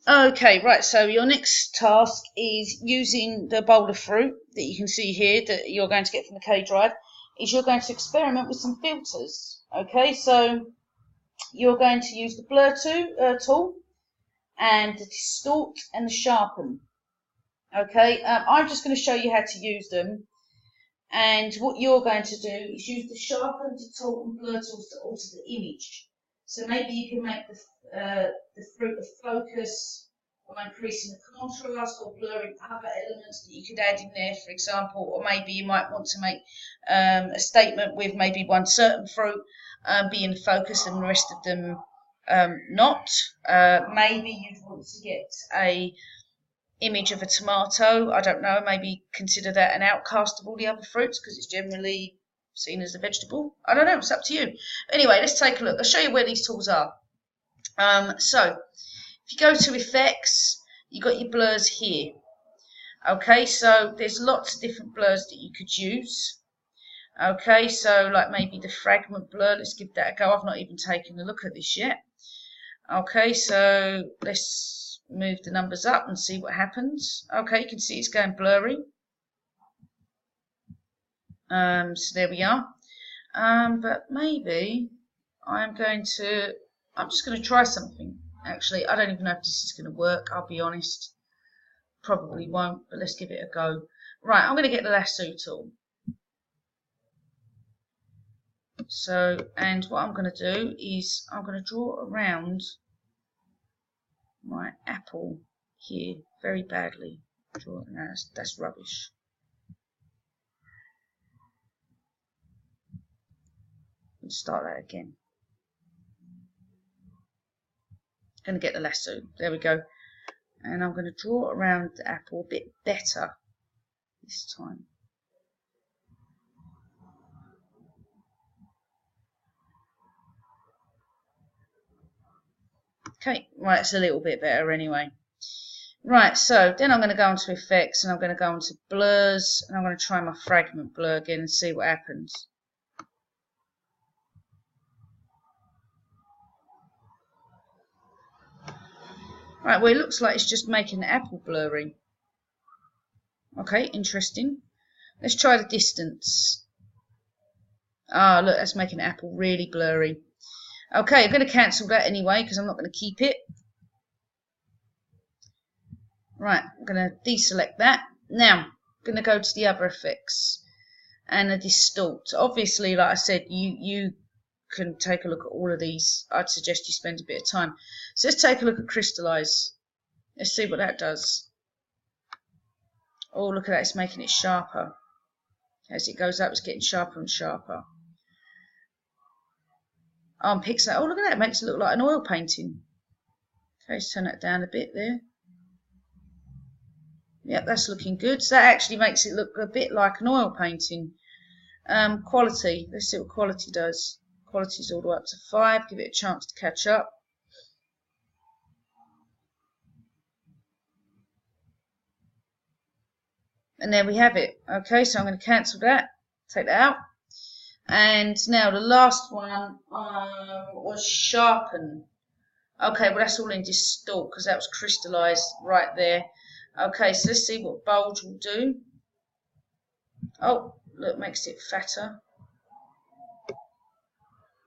Okay, right, so your next task is using the bowl of fruit that you can see here that you're going to get from the K drive, is you're going to experiment with some filters. Okay, so you're going to use the blur tool and the distort and the sharpen. Okay, I'm just going to show you how to use them. And what you're going to do is use the sharpen, distort, and blur tools to alter the image. So maybe you can make the fruit of focus by increasing the contrast or blurring other elements that you could add in there, for example. Or maybe you might want to make a statement with maybe one certain fruit being focus and the rest of them not. Maybe you'd want to get a image of a tomato. I don't know, maybe consider that an outcast of all the other fruits because it's generally seen as a vegetable. I don't know, it's up to you. Anyway, let's take a look. I'll show you where these tools are. So if you go to effects, you've got your blurs here. Okay, so there's lots of different blurs that you could use. Okay, so like maybe the fragment blur, let's give that a go. I've not even taken a look at this yet. Okay, so let's move the numbers up and see what happens. Okay, you can see it's going blurry. So there we are. But maybe I'm just going to try something. Actually, I don't even know if this is going to work, I'll be honest. Probably won't, but let's give it a go. Right, I'm going to get the lasso tool. So, and what I'm going to do is I'm going to draw around my apple here very badly. No, that's rubbish. Let's start that again. Going to get the lasso. There we go. And I'm going to draw around the apple a bit better this time. Okay, right, it's a little bit better anyway. Right, so then I'm going to go into effects and I'm going to go into blurs and I'm going to try my fragment blur again and see what happens. Right, well it looks like it's just making the apple blurry. Okay, interesting. Let's try the distance. Ah, look, that's making the apple really blurry. Okay, I'm going to cancel that anyway because I'm not going to keep it. Right, I'm going to deselect that. Now, I'm going to go to the other effects and the distort. Obviously, like I said, you can take a look at all of these. I'd suggest you spend a bit of time. So let's take a look at crystallize. Let's see what that does. Oh, look at that, it's making it sharper. As it goes up, it's getting sharper and sharper. Oh, and pixel. Oh, look at that, it makes it look like an oil painting. Okay, let's turn that down a bit there. Yep, that's looking good. So that actually makes it look a bit like an oil painting. Quality. Let's see what quality does. Quality is all the way up to 5. Give it a chance to catch up. And there we have it. Okay, so I'm going to cancel that. Take that out. And now the last one was sharpen. Okay, well that's all in distort because that was crystallized right there. Okay, so let's see what bulge will do. Oh, look, makes it fatter.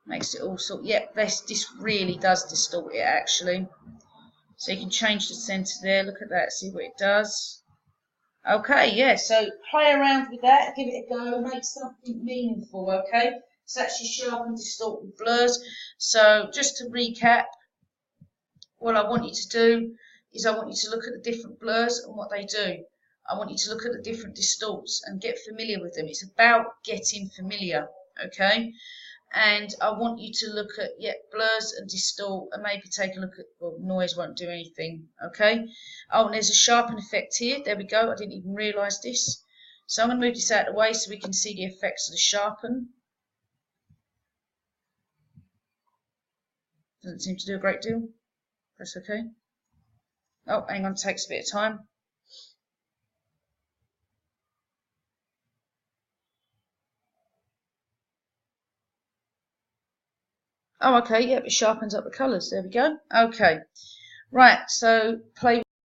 Makes it all sort. Yep, this really does distort it actually. So you can change the center there. Look at that. See what it does. Okay, yeah. So play around with that. Give it a go. Make something meaningful. Okay. So actually sharpen, distort, and blurs. So just to recap, what I want you to do is I want you to look at the different blurs and what they do. I want you to look at the different distorts and get familiar with them. It's about getting familiar, okay? And I want you to look at, blurs and distort and maybe take a look at, well, noise won't do anything, okay? Oh, and there's a sharpen effect here. There we go. I didn't even realise this. So I'm going to move this out of the way so we can see the effects of the sharpen. Doesn't seem to do a great deal. That's okay. Oh, hang on, it takes a bit of time. Oh, okay, yep, it sharpens up the colours. There we go. Okay. Right, so play